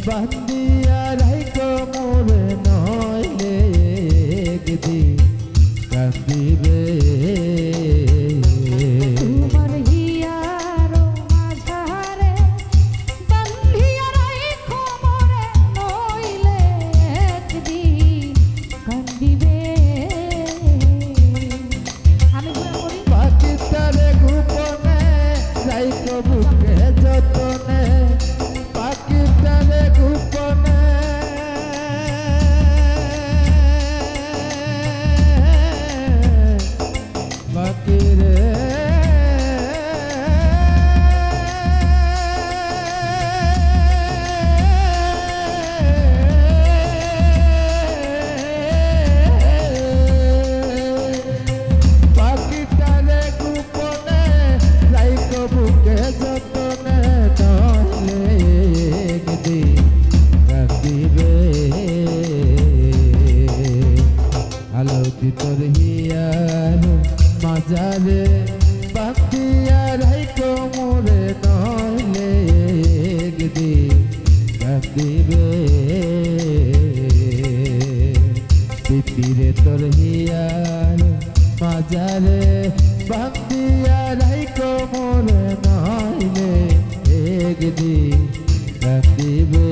বান্দিয়া রাইকো মোরে নইলে একদিন কান্দিবে তোমার হিয়ার মাঝারে বান্ধিয়া রাইখো মোরে নইলে একদিন কান্দিবে। আমি গুণা করি পাকিস্তানে গোপনে রাইকো বুকে যতনে পাকিস্তানে গোপনে বাকিরে পাকিস্তানে গোপনে রাইকো বুকে যতনে নইলে একদিন কাঁদিবে আলোকিতর হিয়ার মাজারে বান্দিয়া রাইকো মোরে নইলে একদিন কাঁদিবে পিপিরে তোর হিয়ার মাজারে বান্দিয়া রাইকো মোরে নইলে একদিন কাঁদিবে।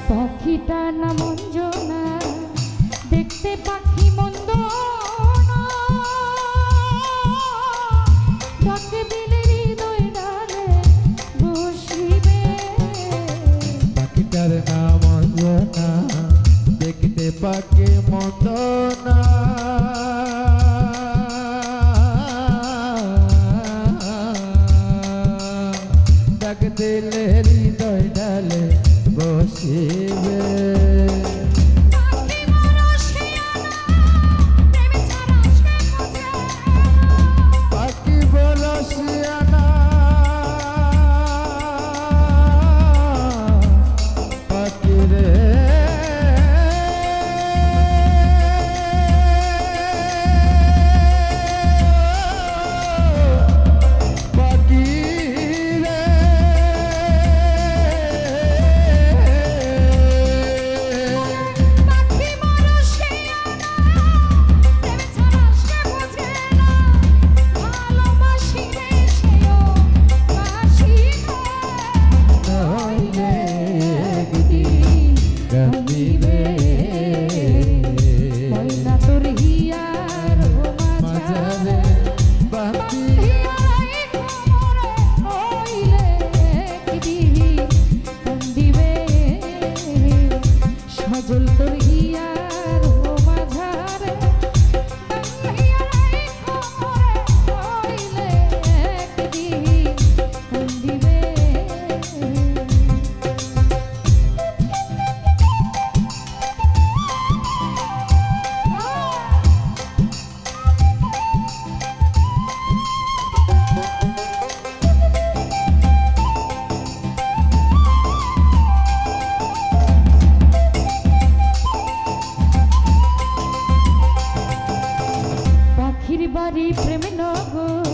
পাখিটা না মঞ্জনা দেখতে পাখি মন্দ না, ডাকে দিলে হৃদয় ডালে বসিবে। পাখিটার নাম অঞ্জনা দেখতে পাকে মন্দ না, ডাক দিলে হৃদয় ডালে বসিবে। পাখি মরশিয়ানা প্রেম ছাড়া সে বোঝে না। পাখি বলসিয়ানা পাখি রে পাখি রে পাখি মরশিয়ানা প্রেম ছাড়া সে বোঝে না। ভালোবাসি রে সেও বাসিবে নইলে একদিন কাঁদিবে ময়না তোর হিয়ার মাঝারে মাঝারে বান্দিয়া সজল তোর হিয়ার মাঝারে একদিন কান্দিবে। পাখির বাড়ি প্রেম নগর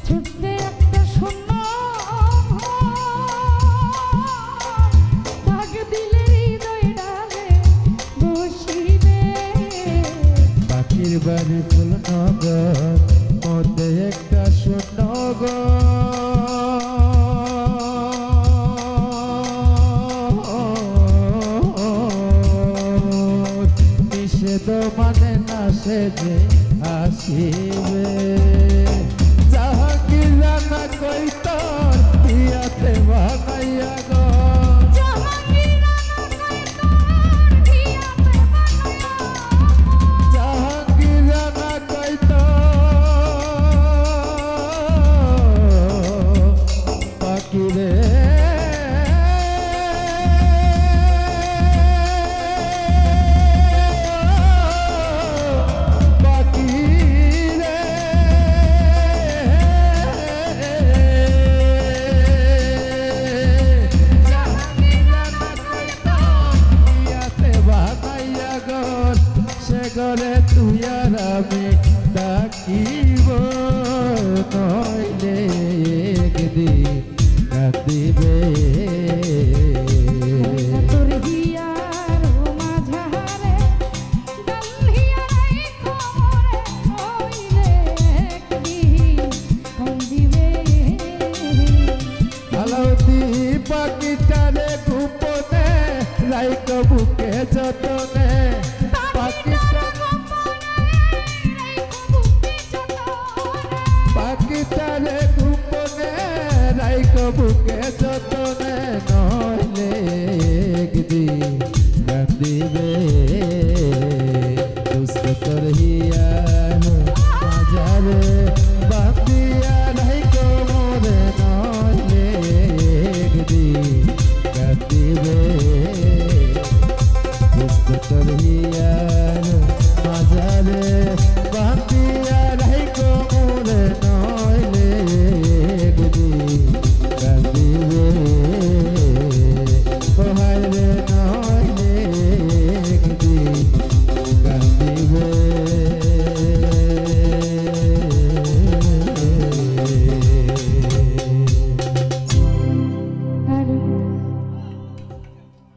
ছোট্ট একটা শূন্য ডাক দিলে হৃদয় ডালে বসিবে। পাখির বাড়ি ফুলনগর মধ্যে একটা সুনগর নিষেধ মানে না সে যে আসিবে জাহাঙ্গীর রানা কই তোর ইয়াতে বানাইয়া গো জাহাঙ্গীর রানা কই তোর পাখি রে সে ঘরে তুই আর আমি থাকিব নইলে একদিন কাঁদিবে তোর হিয়ার মাঝারে ডালিয়ায় কোমরে হইলে একদিন কান্দিবে আলাউতি পাখিটারে গোপনে রাইক বুকে যতনে পাখিটারে গোপনে রাইক বুকে যতনে নইলে একদিন কাঁদিবে দুষ্ট তোর হিয়া